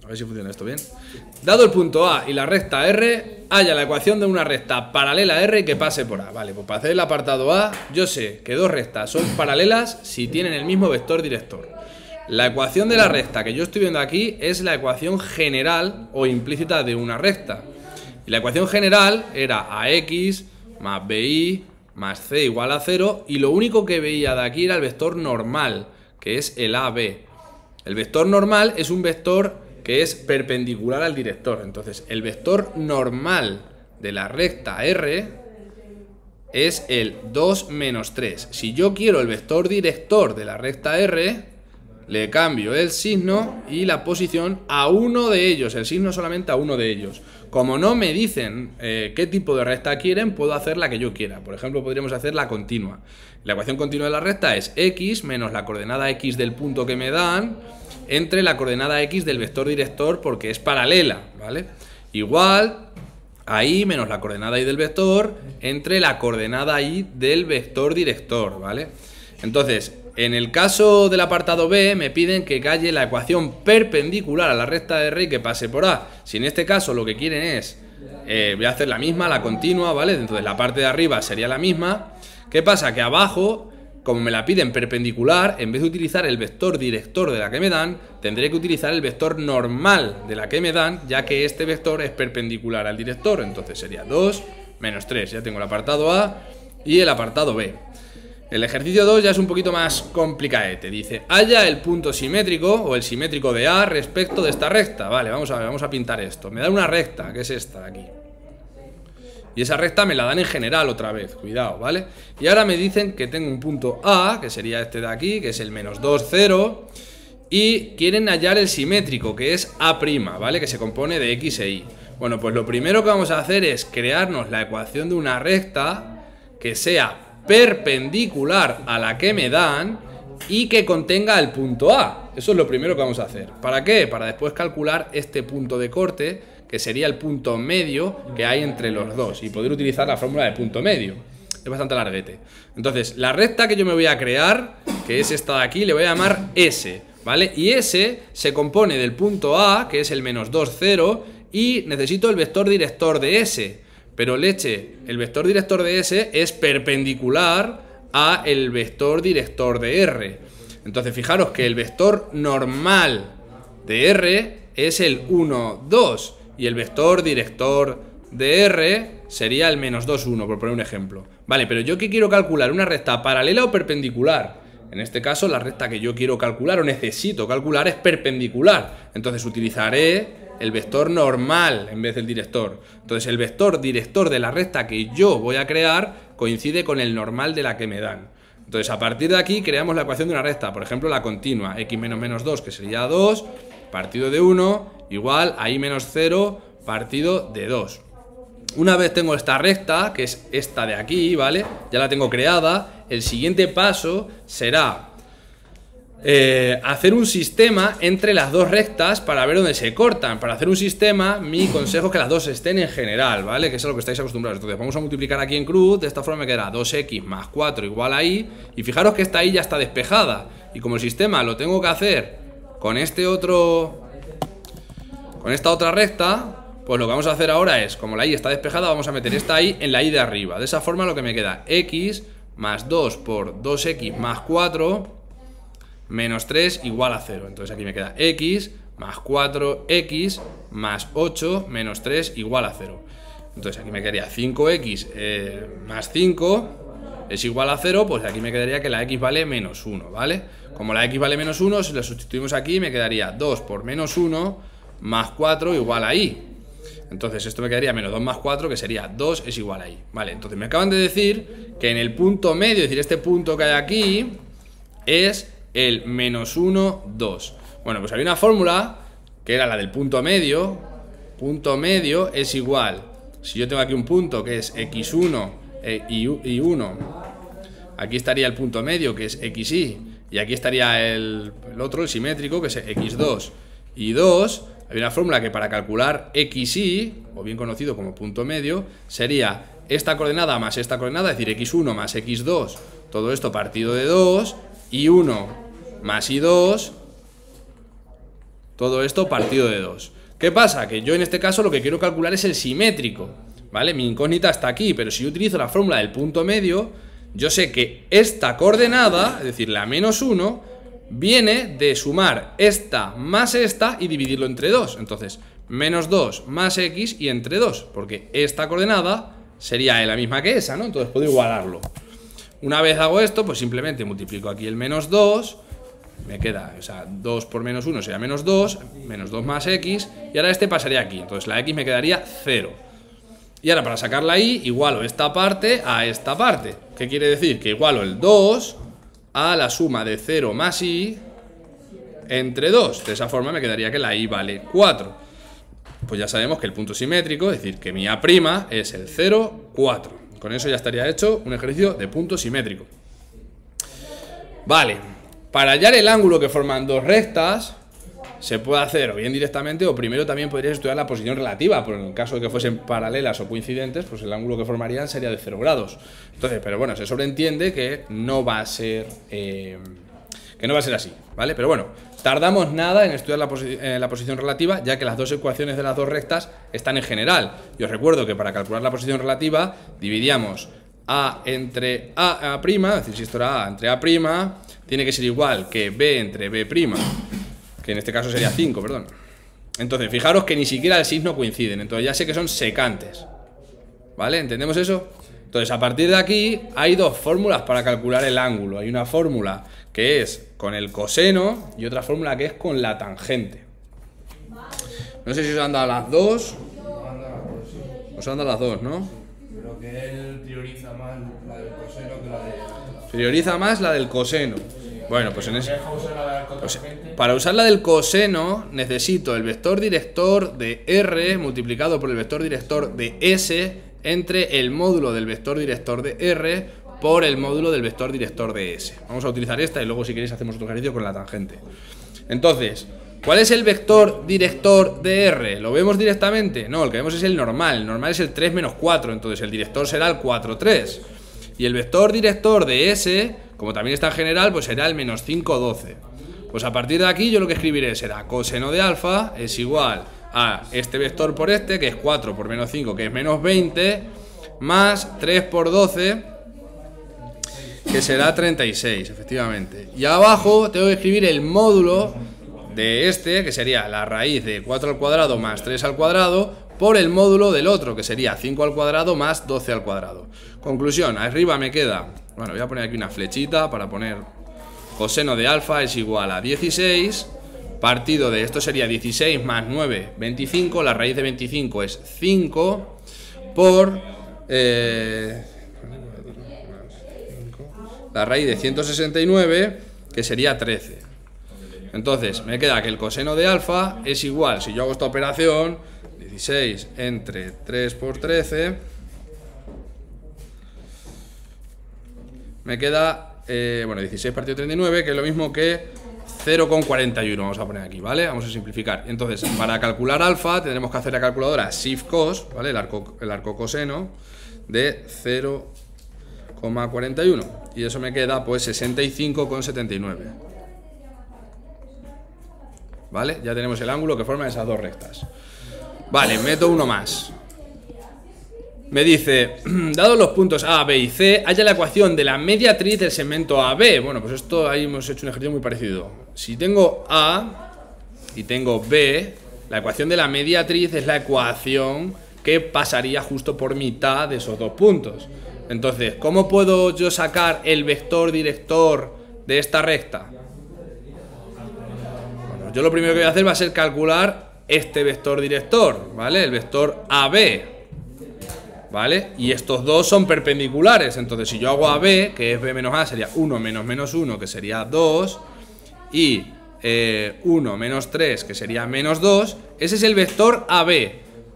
A ver si funciona esto bien. Dado el punto A y la recta R, haya la ecuación de una recta paralela a R y que pase por A. Vale, pues para hacer el apartado A, yo sé que dos rectas son paralelas si tienen el mismo vector director. La ecuación de la recta que yo estoy viendo aquí es la ecuación general o implícita de una recta. Y la ecuación general era AX más BI más C igual a 0, y lo único que veía de aquí era el vector normal, que es el AB. El vector normal es un vector que es perpendicular al director. Entonces, el vector normal de la recta R es el 2 menos 3. Si yo quiero el vector director de la recta R, le cambio el signo y la posición a uno de ellos, el signo solamente a uno de ellos. Como no me dicen qué tipo de recta quieren, puedo hacer la que yo quiera. Por ejemplo, podríamos hacer la continua. La ecuación continua de la recta es x menos la coordenada x del punto que me dan entre la coordenada x del vector director, porque es paralela, ¿vale? Igual a y menos la coordenada y del vector entre la coordenada y del vector director, ¿vale? Entonces, en el caso del apartado B me piden que calle la ecuación perpendicular a la recta R y que pase por A. Si en este caso lo que quieren es, voy a hacer la misma, la continua, ¿vale? Entonces la parte de arriba sería la misma. ¿Qué pasa? Que abajo, como me la piden perpendicular, en vez de utilizar el vector director de la que me dan, tendré que utilizar el vector normal de la que me dan, ya que este vector es perpendicular al director. Entonces sería 2 menos 3. Ya tengo el apartado A y el apartado B. El ejercicio 2 ya es un poquito más complicadete. Dice, halla el punto simétrico o el simétrico de A respecto de esta recta. Vale, vamos a ver, vamos a pintar esto. Me da una recta, que es esta de aquí. Y esa recta me la dan en general otra vez, cuidado, ¿vale? Y ahora me dicen que tengo un punto A, que sería este de aquí, que es el menos 2, 0. Y quieren hallar el simétrico, que es A', ¿vale? Que se compone de X e Y. Bueno, pues lo primero que vamos a hacer es crearnos la ecuación de una recta que sea perpendicular a la que me dan y que contenga el punto A. Eso es lo primero que vamos a hacer. ¿Para qué? Para después calcular este punto de corte, que sería el punto medio que hay entre los dos, y poder utilizar la fórmula de punto medio. Es bastante larguete. Entonces, la recta que yo me voy a crear, que es esta de aquí, le voy a llamar S, ¿vale? Y S se compone del punto A, que es el menos 2, 0, y necesito el vector director de S. Pero leche, el vector director de S es perpendicular a el vector director de R. Entonces fijaros que el vector normal de R es el 1, 2 y el vector director de R sería el menos 2, 1, por poner un ejemplo. Vale, pero yo que quiero calcular una recta paralela o perpendicular. En este caso la recta que yo quiero calcular o necesito calcular es perpendicular. Entonces utilizaré el vector normal en vez del director. Entonces el vector director de la recta que yo voy a crear coincide con el normal de la que me dan. Entonces a partir de aquí creamos la ecuación de una recta. Por ejemplo, la continua, x menos menos 2, que sería 2, partido de 1, igual a y menos 0, partido de 2. Una vez tengo esta recta, que es esta de aquí, ¿vale? Ya la tengo creada. El siguiente paso será hacer un sistema entre las dos rectas para ver dónde se cortan. Para hacer un sistema, mi consejo es que las dos estén en general, ¿vale? Que es a lo que estáis acostumbrados. Entonces vamos a multiplicar aquí en cruz. De esta forma me quedará 2x más 4 igual a y. Y fijaros que esta y ya está despejada. Y como el sistema lo tengo que hacer con este otro, con esta otra recta, pues lo que vamos a hacer ahora es, como la y está despejada, vamos a meter esta y en la y de arriba. De esa forma lo que me queda, x más 2 por 2x más 4 menos 3 igual a 0. Entonces aquí me queda x más 4x más 8 menos 3 igual a 0. Entonces aquí me quedaría 5x más 5 es igual a 0, pues aquí me quedaría que la x vale menos 1, ¿vale? Como la x vale menos 1, si lo sustituimos aquí me quedaría 2 por menos 1 más 4 igual a y. Entonces esto me quedaría menos 2 más 4, que sería 2 es igual a y. Vale, entonces me acaban de decir que en el punto medio, es decir, este punto que hay aquí, es el menos 1, 2. Bueno, pues había una fórmula que era la del punto medio. Punto medio es igual, si yo tengo aquí un punto que es x1 y 1, aquí estaría el punto medio que es xy, y aquí estaría el otro, el simétrico, que es x2 y 2. Había una fórmula que para calcular xy, o bien conocido como punto medio, sería esta coordenada más esta coordenada, es decir, x1 más x2, todo esto partido de 2, y 1 más y2, todo esto partido de 2. ¿Qué pasa? Que yo en este caso lo que quiero calcular es el simétrico, ¿vale? Mi incógnita está aquí, pero si yo utilizo la fórmula del punto medio, yo sé que esta coordenada, es decir, la menos 1, viene de sumar esta más esta y dividirlo entre 2. Entonces, menos 2 más x y entre 2, porque esta coordenada sería la misma que esa, ¿no? Entonces puedo igualarlo. Una vez hago esto, pues simplemente multiplico aquí el menos 2, me queda, o sea, 2 por menos 1 sería menos 2 más x, y ahora este pasaría aquí, entonces la x me quedaría 0. Y ahora para sacar la y, igualo esta parte a esta parte. ¿Qué quiere decir? Que igualo el 2 a la suma de 0 más y entre 2. De esa forma me quedaría que la y vale 4. Pues ya sabemos que el punto simétrico, es decir, que mi a' es el 0, 4. Con eso ya estaría hecho un ejercicio de punto simétrico. Vale, para hallar el ángulo que forman dos rectas, se puede hacer o bien directamente o primero también podrías estudiar la posición relativa, por el caso de que fuesen paralelas o coincidentes, pues el ángulo que formarían sería de 0 grados. Entonces, pero bueno, se sobreentiende que no va a ser así, ¿vale? Pero bueno, tardamos nada en estudiar la posición relativa, ya que las dos ecuaciones de las dos rectas están en general. Y os recuerdo que para calcular la posición relativa dividíamos a entre a', es decir, si esto era a entre a', tiene que ser igual que b entre b', que en este caso sería 5, perdón. Entonces, fijaros que ni siquiera el signo coinciden, entonces ya sé que son secantes, ¿vale? ¿Entendemos eso? Entonces, a partir de aquí hay dos fórmulas para calcular el ángulo. Hay una fórmula que es con el coseno y otra fórmula que es con la tangente. No sé si os han dado las dos. Os han dado las dos, ¿no? Creo que él prioriza más la del coseno que la de... Prioriza más la del coseno. Bueno, pues en ese... Pues, para usar la del coseno necesito el vector director de R multiplicado por el vector director de S entre el módulo del vector director de R por el módulo del vector director de S. Vamos a utilizar esta y luego si queréis hacemos otro ejercicio con la tangente. Entonces, ¿cuál es el vector director de R? ¿Lo vemos directamente? No, el que vemos es el normal. El normal es el 3 menos 4, entonces el director será el 4, 3. Y el vector director de S, como también está en general, pues será el menos 5, 12. Pues a partir de aquí yo lo que escribiré será coseno de alfa es igual a este vector por este, que es 4 por menos 5, que es menos 20, más 3 por 12, que será 36, efectivamente. Y abajo tengo que escribir el módulo de este, que sería la raíz de 4 al cuadrado más 3 al cuadrado, por el módulo del otro, que sería 5 al cuadrado más 12 al cuadrado. Conclusión, arriba me queda, bueno, voy a poner aquí una flechita para poner coseno de alfa es igual a 16, partido de esto sería 16 más 9, 25, la raíz de 25 es 5, por la raíz de 169, que sería 13. Entonces, me queda que el coseno de alfa es igual, si yo hago esta operación, 16 entre 3 por 13, me queda, 16 partido 39, que es lo mismo que 0,41, vamos a poner aquí, ¿vale? Vamos a simplificar. Entonces, para calcular alfa, tendremos que hacer la calculadora SIF cos, ¿vale? El arco coseno de 0,41. Y eso me queda, pues, 65,79. ¿Vale? Ya tenemos el ángulo que forman esas dos rectas. Vale, meto uno más. Me dice, dados los puntos A, B y C, halla la ecuación de la mediatriz del segmento AB. Bueno, pues esto ahí hemos hecho un ejercicio muy parecido. Si tengo A y tengo B, la ecuación de la mediatriz es la ecuación que pasaría justo por mitad de esos dos puntos. Entonces, ¿cómo puedo yo sacar el vector director de esta recta? Bueno, yo lo primero que voy a hacer va a ser calcular este vector director, ¿vale? El vector AB. ¿Vale? Y estos dos son perpendiculares. Entonces si yo hago AB, que es B menos A, sería 1 menos menos 1, que sería 2, y 1 menos 3, que sería menos 2. Ese es el vector AB,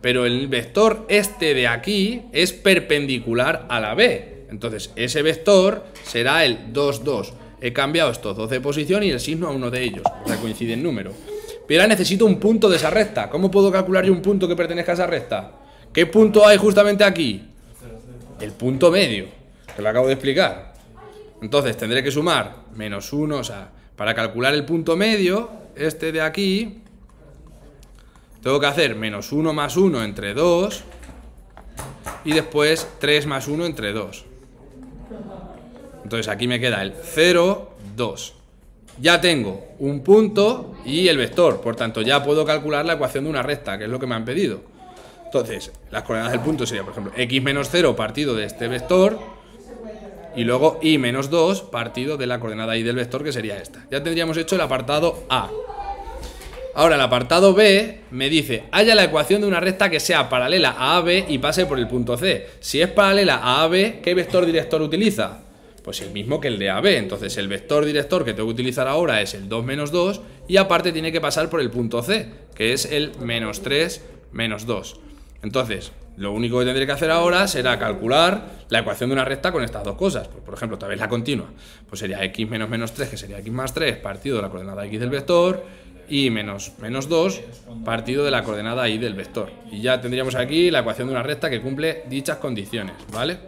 pero el vector este de aquí es perpendicular a la B. Entonces ese vector será el 2, 2. He cambiado estos dos de posición y el signo a uno de ellos, o sea, coincide en número. Pero ahora necesito un punto de esa recta. ¿Cómo puedo calcular yo un punto que pertenezca a esa recta? ¿Qué punto hay justamente aquí? El punto medio, que lo acabo de explicar. Entonces tendré que sumar menos 1, o sea, para calcular el punto medio, este de aquí, tengo que hacer menos 1 más 1 entre 2 y después 3 más 1 entre 2. Entonces aquí me queda el 0, 2. Ya tengo un punto y el vector, por tanto ya puedo calcular la ecuación de una recta, que es lo que me han pedido. Entonces, las coordenadas del punto sería, por ejemplo, x menos 0 partido de este vector y luego y menos 2 partido de la coordenada y del vector, que sería esta. Ya tendríamos hecho el apartado A. Ahora el apartado B me dice, halla la ecuación de una recta que sea paralela a AB y pase por el punto C. Si es paralela a AB, ¿qué vector director utiliza? Pues el mismo que el de AB. Entonces el vector director que tengo que utilizar ahora es el 2 menos 2 y aparte tiene que pasar por el punto C, que es el menos 3 menos 2. Entonces, lo único que tendré que hacer ahora será calcular la ecuación de una recta con estas dos cosas. Pues, por ejemplo, otra vez la continua. Pues sería x menos menos 3, que sería x más 3 partido de la coordenada x del vector, y menos 2 partido de la coordenada y del vector. Y ya tendríamos aquí la ecuación de una recta que cumple dichas condiciones, ¿vale?